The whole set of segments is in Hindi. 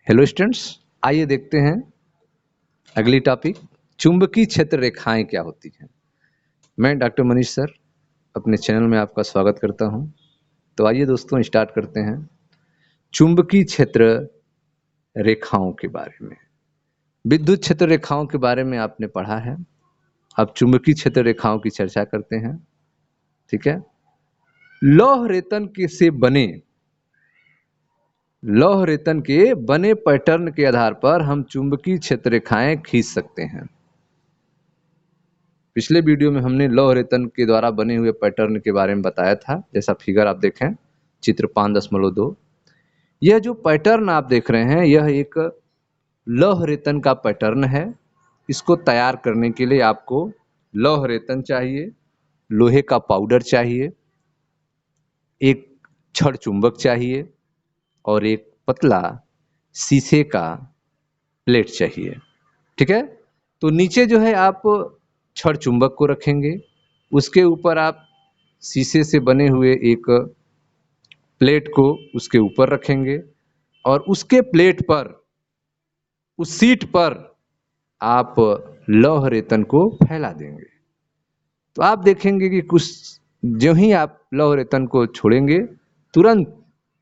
हेलो स्टूडेंट्स, आइए देखते हैं अगली टॉपिक चुंबकीय क्षेत्र रेखाएं क्या होती हैं। मैं डॉक्टर मनीष सर अपने चैनल में आपका स्वागत करता हूं। तो आइए दोस्तों स्टार्ट करते हैं चुंबकीय क्षेत्र रेखाओं के बारे में। विद्युत क्षेत्र रेखाओं के बारे में आपने पढ़ा है, अब चुंबकीय क्षेत्र रेखाओं की चर्चा करते हैं। ठीक है, लौह रेतन के बने पैटर्न के आधार पर हम चुंबकीय क्षेत्र रेखाएं खींच सकते हैं। पिछले वीडियो में हमने लौह रेतन के द्वारा बने हुए पैटर्न के बारे में बताया था, जैसा फिगर आप देखें चित्र 5.2। यह जो पैटर्न आप देख रहे हैं यह एक लौह रेतन का पैटर्न है। इसको तैयार करने के लिए आपको लौह रेतन चाहिए, लोहे का पाउडर चाहिए, एक छड़ चुंबक चाहिए और एक पतला शीशे का प्लेट चाहिए। ठीक है, तो नीचे जो है आप छड़ चुंबक को रखेंगे, उसके ऊपर आप शीशे से बने हुए एक प्लेट को उसके ऊपर रखेंगे और उसके प्लेट पर, उस सीट पर आप लौह रेतन को फैला देंगे। तो आप देखेंगे कि कुछ जो ही आप लौह रेतन को छोड़ेंगे तुरंत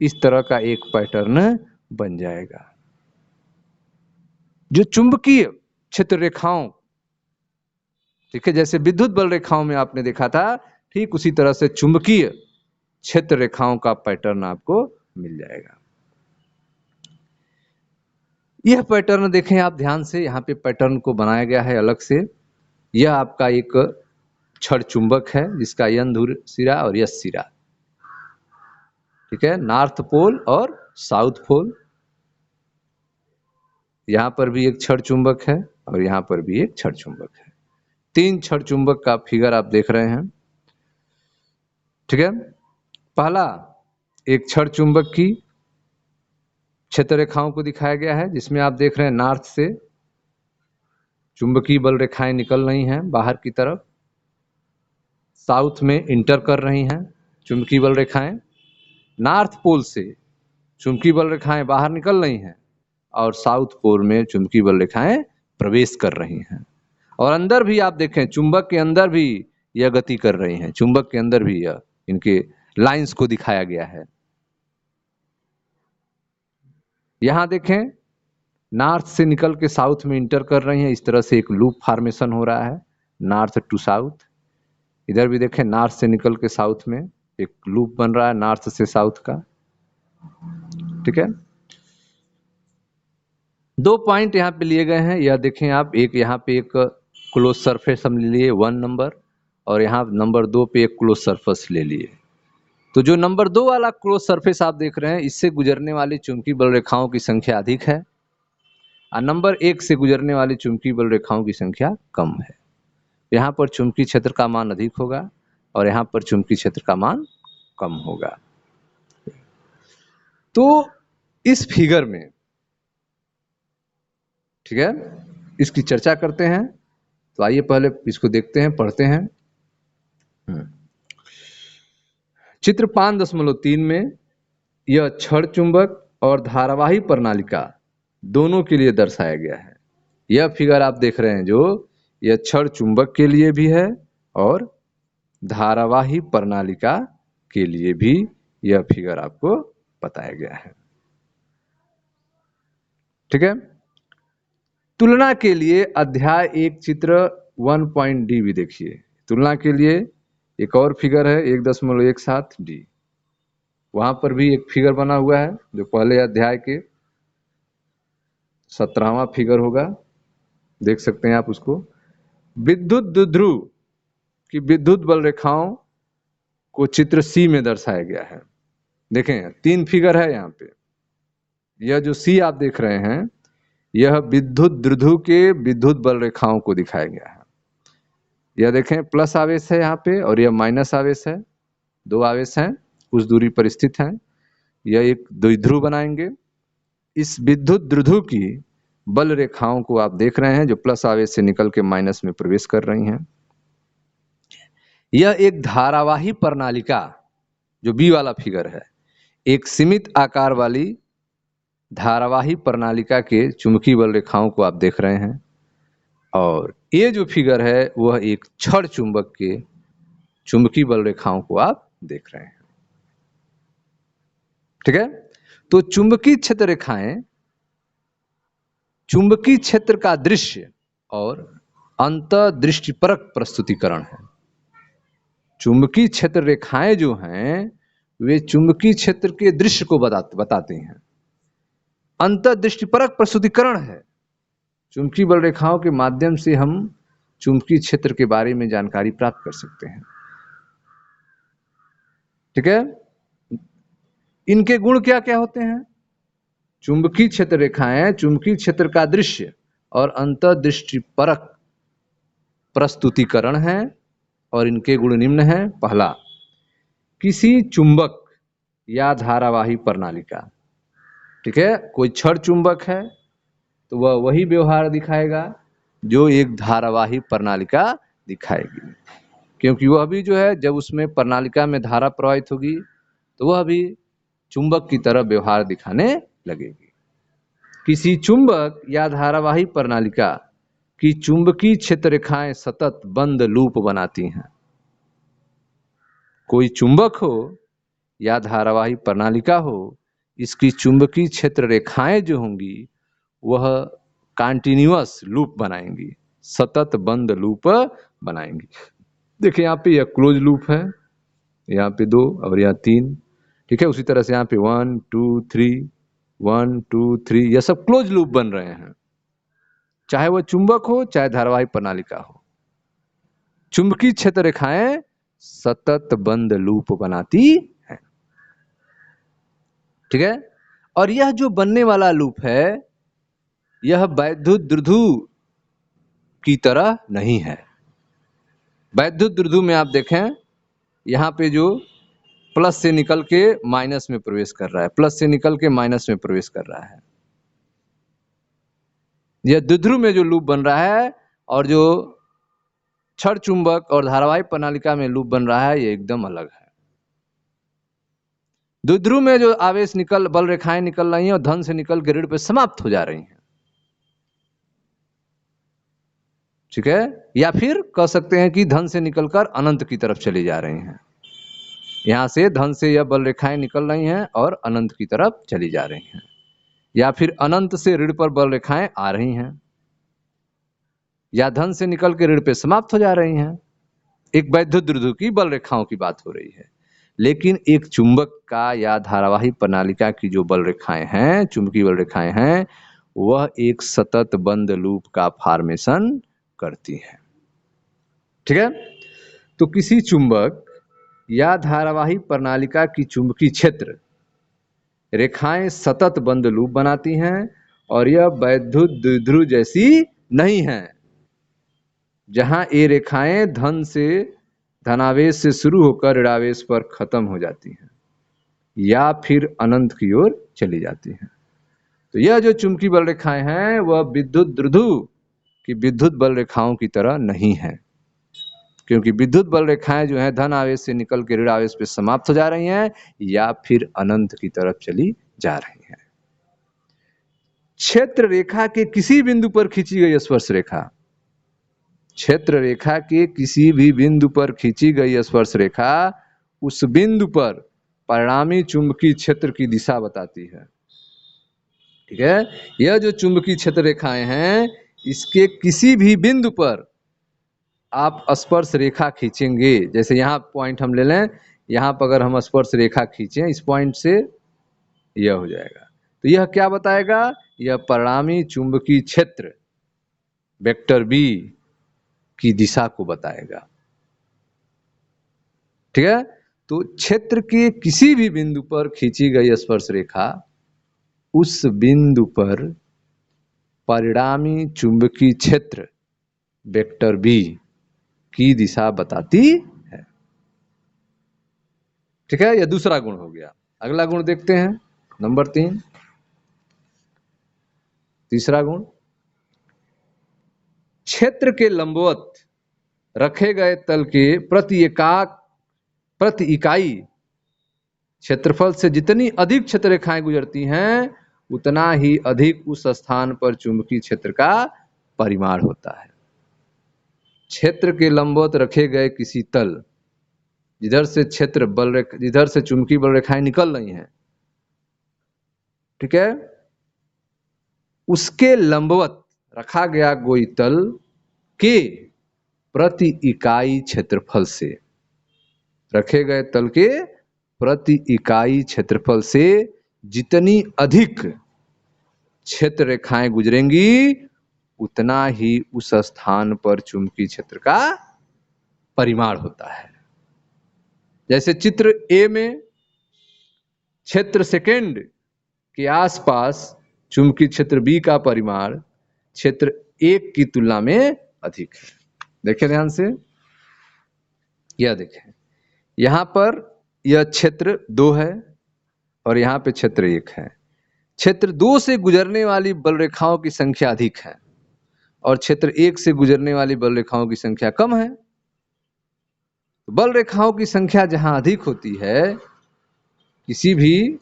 इस तरह का एक पैटर्न बन जाएगा। जो चुंबकीय क्षेत्र रेखाओं, ठीक है, जैसे विद्युत बल रेखाओं में आपने देखा था, ठीक उसी तरह से चुंबकीय क्षेत्र रेखाओं का पैटर्न आपको मिल जाएगा। यह पैटर्न देखें आप ध्यान से, यहाँ पे पैटर्न को बनाया गया है अलग से। यह आपका एक छड़ चुंबक है जिसका यन ध्रुव सिरा और यस सिरा, ठीक है, नॉर्थ पोल और साउथ पोल। यहाँ पर भी एक छड़ चुंबक है और यहाँ पर भी एक छड़ चुंबक है। 3 छड़ चुंबक का फिगर आप देख रहे हैं। ठीक है, पहला एक छड़ चुंबक की क्षेत्र रेखाओं को दिखाया गया है, जिसमें आप देख रहे हैं नॉर्थ से चुंबकीय बल रेखाएं निकल रही हैं बाहर की तरफ, साउथ में इंटर कर रही हैं चुंबकीय बल रेखाएं, नॉर्थ पोल से चुंबकीय बल रेखाएं बाहर निकल रही हैं और साउथ पोल में चुंबकीय बल रेखाएं प्रवेश कर रही हैं। और अंदर भी आप देखें चुंबक के अंदर भी यह गति कर रही हैं, चुंबक के अंदर भी यह इनके लाइंस को दिखाया गया है। यहां देखें नॉर्थ से निकल के साउथ में इंटर कर रही हैं, इस तरह से एक लूप फॉर्मेशन हो रहा है नॉर्थ टू साउथ। इधर भी देखें नॉर्थ से निकल के साउथ में एक लूप बन रहा है नॉर्थ से साउथ का। ठीक है, 2 पॉइंट यहाँ पे लिए गए हैं, यह देखें आप, एक यहाँ पे एक क्लोज सरफेस हम ले लिए 1 नंबर, और यहाँ नंबर 2 पे एक क्लोज सरफेस ले लिए। तो जो नंबर 2 वाला क्लोज सरफेस आप देख रहे हैं, इससे गुजरने वाली चुंबकीय बल रेखाओं की संख्या अधिक है और नंबर 1 से गुजरने वाली चुंबकीय बल रेखाओं की संख्या कम है। यहाँ पर चुंबकीय क्षेत्र का मान अधिक होगा और यहाँ पर चुंबकीय क्षेत्र का मान कम होगा। तो इस फिगर में, ठीक है, इसकी चर्चा करते हैं। तो आइए पहले इसको देखते हैं, पढ़ते हैं। चित्र 5.3 में यह छड़ चुंबक और धारावाही प्रणालिका दोनों के लिए दर्शाया गया है। यह फिगर आप देख रहे हैं जो यह छड़ चुंबक के लिए भी है और धारावाही प्रणालिका के लिए भी यह फिगर आपको बताया गया है। ठीक है, तुलना के लिए अध्याय 1 चित्र 1.d भी देखिए। तुलना के लिए एक और फिगर है 1.17d, वहां पर भी एक फिगर बना हुआ है जो पहले अध्याय के 17वां फिगर होगा, देख सकते हैं आप उसको। विद्युत द्विध्रुव की विद्युत बल रेखाओं को चित्र सी में दर्शाया गया है। देखें 3 फिगर है यहाँ पे। यह जो सी आप देख रहे हैं यह विद्युत द्विध्रुव के विद्युत बल रेखाओं को दिखाया गया है। यह देखें प्लस आवेश है यहाँ पे और यह माइनस आवेश है, 2 आवेश हैं कुछ दूरी पर स्थित हैं। यह एक द्विध्रुव बनाएंगे। इस विद्युत द्विध्रुव की बल रेखाओं को आप देख रहे हैं जो प्लस आवेश से निकल के माइनस में प्रवेश कर रही हैं। यह एक धारावाही प्रणालिका जो बी वाला फिगर है, एक सीमित आकार वाली धारावाही प्रणालिका के चुंबकीय बल रेखाओं को आप देख रहे हैं, और ये जो फिगर है वह एक छड़ चुंबक के चुंबकीय बल रेखाओं को आप देख रहे हैं। ठीक है, तो चुंबकीय क्षेत्र रेखाएं चुंबकीय क्षेत्र का दृश्य और अंतर्दृष्टिपरक प्रस्तुतिकरण है। चुंबकीय क्षेत्र रेखाएं जो हैं वे चुंबकीय क्षेत्र के दृश्य को बताते हैं। अंतर्दृष्टिपरक प्रस्तुतिकरण है। चुंबकीय बल रेखाओं के माध्यम से हम चुंबकीय क्षेत्र के बारे में जानकारी प्राप्त कर सकते हैं। ठीक है, इनके गुण क्या क्या होते हैं? चुंबकीय क्षेत्र रेखाएं चुंबकीय क्षेत्र का दृश्य और अंतर्दृष्टिपरक प्रस्तुतिकरण है, और इनके गुण निम्न हैं। पहला, किसी चुंबक या धारावाही प्रणालिका, ठीक है, कोई छड़ चुंबक है तो वह वही व्यवहार दिखाएगा जो एक धारावाही प्रणालिका दिखाएगी, क्योंकि वह भी जो है जब उसमें प्रणालिका में धारा प्रवाहित होगी तो वह भी चुंबक की तरह व्यवहार दिखाने लगेगी। किसी चुंबक या धारावाही प्रणालिका की चुंबकीय क्षेत्र रेखाएं सतत बंद लूप बनाती हैं। कोई चुंबक हो या धारावाही प्रणालिका हो, इसकी चुंबकीय क्षेत्र रेखाएं जो होंगी वह कंटिन्यूअस लूप बनाएंगी, सतत बंद लूप बनाएंगी। देखिए यहाँ पे यह क्लोज लूप है, यहाँ पे 2 और यहाँ 3। ठीक है, उसी तरह से यहाँ पे 1 2 3 1 2 3, यह सब क्लोज लूप बन रहे हैं, चाहे वह चुंबक हो चाहे धारावाही प्रणालिका हो। चुंबकीय क्षेत्र रेखाएं सतत बंद लूप बनाती हैं। ठीक है, और यह जो बनने वाला लूप है यह वैद्युत द्विध्रुव की तरह नहीं है। वैद्युत द्विध्रुव में आप देखें यहाँ पे जो प्लस से निकल के माइनस में प्रवेश कर रहा है, प्लस से निकल के माइनस में प्रवेश कर रहा है, यह द्विध्रुव में जो लूप बन रहा है, और जो छड़ चुंबक और धारावाही प्रणालिका में लूप बन रहा है ये एकदम अलग है। द्विध्रुव में जो आवेश बल रेखाएं निकल रही हैं और धन से निकल के ऋण पे समाप्त हो जा रही हैं। ठीक है, या फिर कह सकते हैं कि धन से निकलकर अनंत की तरफ चली जा रही हैं। यहां से धन से यह बल रेखाएं निकल रही हैं और अनंत की तरफ चली जा रही हैं, या फिर अनंत से ऋण पर बल रेखाएं आ रही हैं, या धन से निकल के ऋण पे समाप्त हो जा रही हैं। एक वैद्युत द्विध्रुव की बल रेखाओं की बात हो रही है। लेकिन एक चुंबक का या धारावाही प्रणालिका की जो बल रेखाएं हैं, चुंबकीय बल रेखाएं हैं, वह एक सतत बंद लूप का फॉर्मेशन करती हैं। ठीक है, तो किसी चुंबक या धारावाही प्रणालिका की चुंबकीय क्षेत्र रेखाएं सतत बंद लूप बनाती हैं, और यह वैद्युत द्विध्रुव जैसी नहीं है जहां ये रेखाएं धनावेश से शुरू होकर ऋणावेश पर खत्म हो जाती हैं या फिर अनंत की ओर चली जाती हैं। तो यह जो चुंबकीय बल रेखाएं हैं वह विद्युत द्विध्रुव की विद्युत बल रेखाओं की तरह नहीं है, क्योंकि विद्युत बल रेखाएं जो है धन आवेश से निकल के ऋण आवेश पे समाप्त हो जा रही हैं या फिर अनंत की तरफ चली जा रही हैं। क्षेत्र रेखा के किसी बिंदु पर खींची गई स्पर्श रेखा, क्षेत्र रेखा के किसी भी बिंदु पर खींची गई स्पर्श रेखा उस बिंदु पर परिणामी चुंबकीय क्षेत्र की दिशा बताती है। ठीक है, यह जो चुंबकीय क्षेत्र रेखाएं हैं इसके किसी भी बिंदु पर आप स्पर्श रेखा खींचेंगे, जैसे यहाँ पॉइंट हम ले लें, यहाँ पर अगर हम स्पर्श रेखा खींचें इस पॉइंट से, यह हो जाएगा, तो यह क्या बताएगा? यह परिणामी चुंबकीय क्षेत्र वेक्टर बी की दिशा को बताएगा। ठीक है, तो क्षेत्र के किसी भी बिंदु पर खींची गई स्पर्श रेखा उस बिंदु पर परिणामी चुंबकीय क्षेत्र वेक्टर बी की दिशा बताती है। ठीक है, यह दूसरा गुण हो गया। अगला गुण देखते हैं, नंबर 3, तीसरा गुण, क्षेत्र के लंबवत रखे गए तल के प्रति इकाई क्षेत्रफल से जितनी अधिक क्षेत्र रेखाएं गुजरती हैं उतना ही अधिक उस स्थान पर चुंबकीय क्षेत्र का परिमाण होता है। क्षेत्र के लंबवत रखे गए किसी तल, जिधर से क्षेत्र बल रेखा, जिधर से चुंबकीय बल रेखाएं निकल रही हैं, ठीक है, उसके लंबवत रखा गया कोई तल के प्रति इकाई क्षेत्रफल से, रखे गए तल के प्रति इकाई क्षेत्रफल से जितनी अधिक क्षेत्र रेखाएं गुजरेंगी, उतना ही उस स्थान पर चुंबकीय क्षेत्र का परिमाण होता है। जैसे चित्र ए में क्षेत्र सेकेंड के आसपास चुंबकीय क्षेत्र बी का परिमाण क्षेत्र एक की तुलना में अधिक है। देखें ध्यान से, यह देखें, यहां पर यह क्षेत्र 2 है और यहां पे क्षेत्र 1 है। क्षेत्र 2 से गुजरने वाली बल रेखाओं की संख्या अधिक है और क्षेत्र 1 से गुजरने वाली बल रेखाओं की संख्या कम है। बल रेखाओं की संख्या जहां अधिक होती है, किसी भी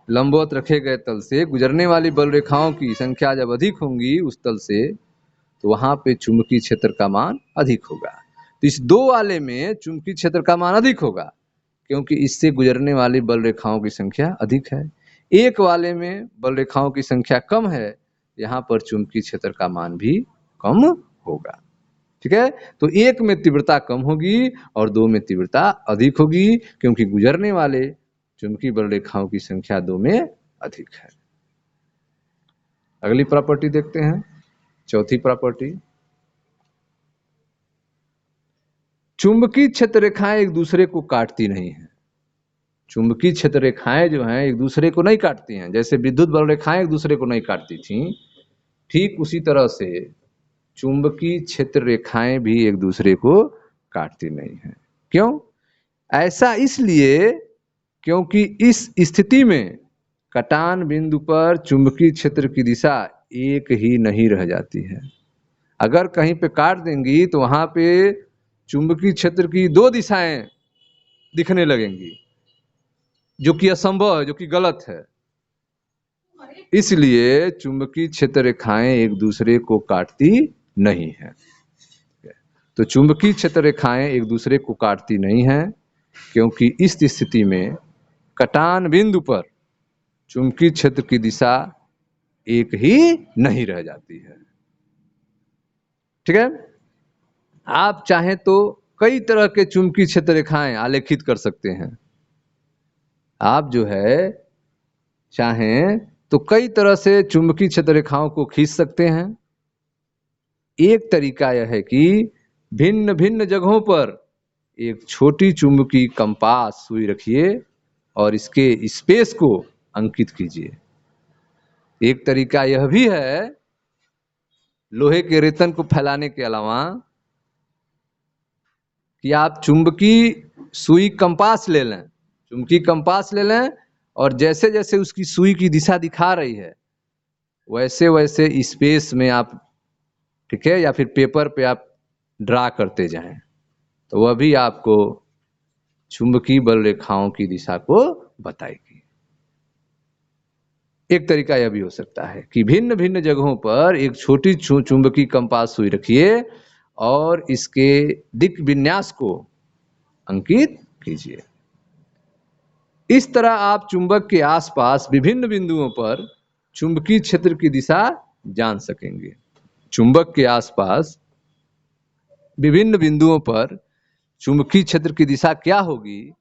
लंबवत रखे गए तल से गुजरने वाली बल रेखाओं की संख्या जब अधिक होंगी उस तल से, तो वहां पे चुंबकीय क्षेत्र का मान अधिक होगा। तो इस 2 वाले में चुंबकीय क्षेत्र का मान अधिक होगा क्योंकि इससे गुजरने वाली बल रेखाओं की संख्या अधिक है। 1 वाले में बल रेखाओं की संख्या कम है, यहाँ पर चुंबकीय क्षेत्र का मान भी कम होगा। ठीक है, तो 1 में तीव्रता कम होगी और 2 में तीव्रता अधिक होगी क्योंकि गुजरने वाले चुंबकीय बल रेखाओं की संख्या 2 में अधिक है। अगली प्रॉपर्टी देखते हैं, चौथी प्रॉपर्टी, चुंबकीय क्षेत्र रेखाएं एक दूसरे को काटती नहीं हैं। चुंबकीय क्षेत्र रेखाएं जो हैं एक दूसरे को नहीं काटती हैं। जैसे विद्युत बल रेखाएं एक दूसरे को नहीं काटती थी, ठीक उसी तरह से चुंबकीय क्षेत्र रेखाएं भी एक दूसरे को काटती नहीं हैं। क्यों? ऐसा इसलिए क्योंकि इस स्थिति में कटान बिंदु पर चुंबकीय क्षेत्र की दिशा एक ही नहीं रह जाती है। अगर कहीं पे काट देंगी तो वहां पे चुंबकीय क्षेत्र की 2 दिशाएं दिखने लगेंगी, जो कि असंभव है, जो कि गलत है। इसलिए चुंबकीय क्षेत्र रेखाएं एक दूसरे को काटती नहीं है। तो चुंबकीय क्षेत्र रेखाएं एक दूसरे को काटती नहीं है क्योंकि इस स्थिति में कटान बिंदु पर चुंबकीय क्षेत्र की दिशा एक ही नहीं रह जाती है। ठीक है, आप चाहें तो कई तरह के चुंबकीय क्षेत्र रेखाएं आलेखित कर सकते हैं। आप जो है चाहें तो कई तरह से चुंबकीय क्षेत्र रेखाओं को खींच सकते हैं। एक तरीका यह है कि भिन्न भिन्न जगहों पर एक छोटी चुंबकीय कंपास सुई रखिए और इसके स्पेस को अंकित कीजिए। एक तरीका यह भी है लोहे के रेतन को फैलाने के अलावा कि आप चुंबकीय सुई कंपास ले लें, चुंबकीय कंपास ले लें और जैसे जैसे उसकी सुई की दिशा दिखा रही है वैसे वैसे स्पेस में आप, ठीक है, या फिर पेपर पे आप ड्रा करते जाएं, तो वह भी आपको चुंबकीय बल रेखाओं की दिशा को बताएगी। एक तरीका यह भी हो सकता है कि भिन्न भिन्न जगहों पर एक छोटी चुंबकीय कंपास सुई रखिए और इसके दिक् विन्यास को अंकित कीजिए। इस तरह आप चुंबक के आसपास विभिन्न बिंदुओं पर चुंबकीय क्षेत्र की दिशा जान सकेंगे। चुंबक के आसपास विभिन्न बिंदुओं पर चुंबकीय क्षेत्र की दिशा क्या होगी,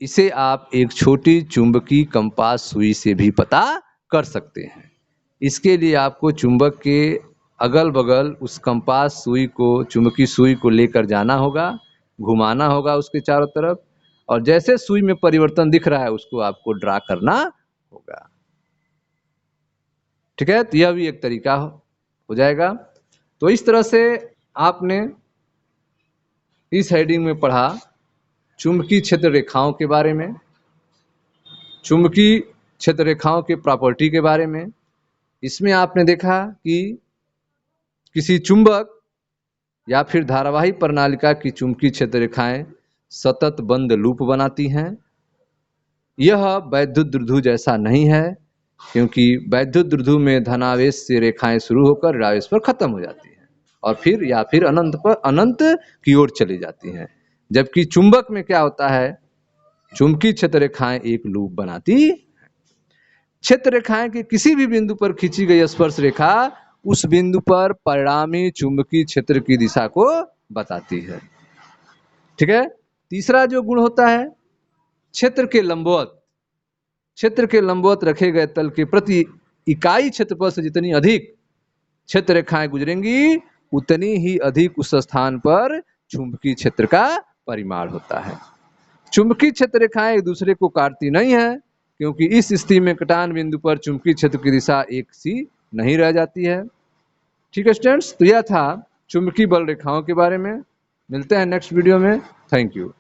इसे आप एक छोटी चुंबकीय कंपास सुई से भी पता कर सकते हैं। इसके लिए आपको चुंबक के अगल बगल उस कंपास सुई को, चुंबकीय सुई को लेकर जाना होगा, घुमाना होगा उसके चारों तरफ, और जैसे सुई में परिवर्तन दिख रहा है उसको आपको ड्रा करना होगा। ठीक है, तो यह भी एक तरीका हो जाएगा। तो इस तरह से आपने इस हेडिंग में पढ़ा चुंबकीय क्षेत्र रेखाओं के बारे में, चुंबकीय क्षेत्र रेखाओं के प्रॉपर्टी के बारे में। इसमें आपने देखा कि किसी चुंबक या फिर धारावाही प्रणालिका की चुंबकीय क्षेत्र रेखाएं सतत बंद लूप बनाती हैं। यह वैद्युत द्विध्रुव जैसा नहीं है, क्योंकि वैद्युत द्विध्रुव में धनावेश से रेखाएं शुरू होकर ऋणावेश पर खत्म हो जाती हैं और फिर अनंत की ओर चली जाती हैं। जबकि चुंबक में क्या होता है, चुंबकीय क्षेत्र रेखाएं एक लूप बनाती, क्षेत्र रेखाएं के किसी भी बिंदु पर खींची गई स्पर्श रेखा उस बिंदु पर परिणामी चुंबकीय क्षेत्र की दिशा को बताती है। ठीक है। तीसरा जो गुण होता है, क्षेत्र के लंबवत रखे गए तल के प्रति इकाई क्षेत्रफल से जितनी अधिक क्षेत्र रेखाएं गुजरेंगी उतनी ही अधिक उस स्थान पर चुंबकीय क्षेत्र का परिमाण होता है। चुंबकीय क्षेत्र रेखाएं एक दूसरे को काटती नहीं है, क्योंकि इस स्थिति में कटान बिंदु पर चुंबकीय क्षेत्र की दिशा एक सी नहीं रह जाती है। ठीक है स्टूडेंट्स, तो यह था चुंबकीय बल रेखाओं के बारे में। मिलते हैं नेक्स्ट वीडियो में। Thank you.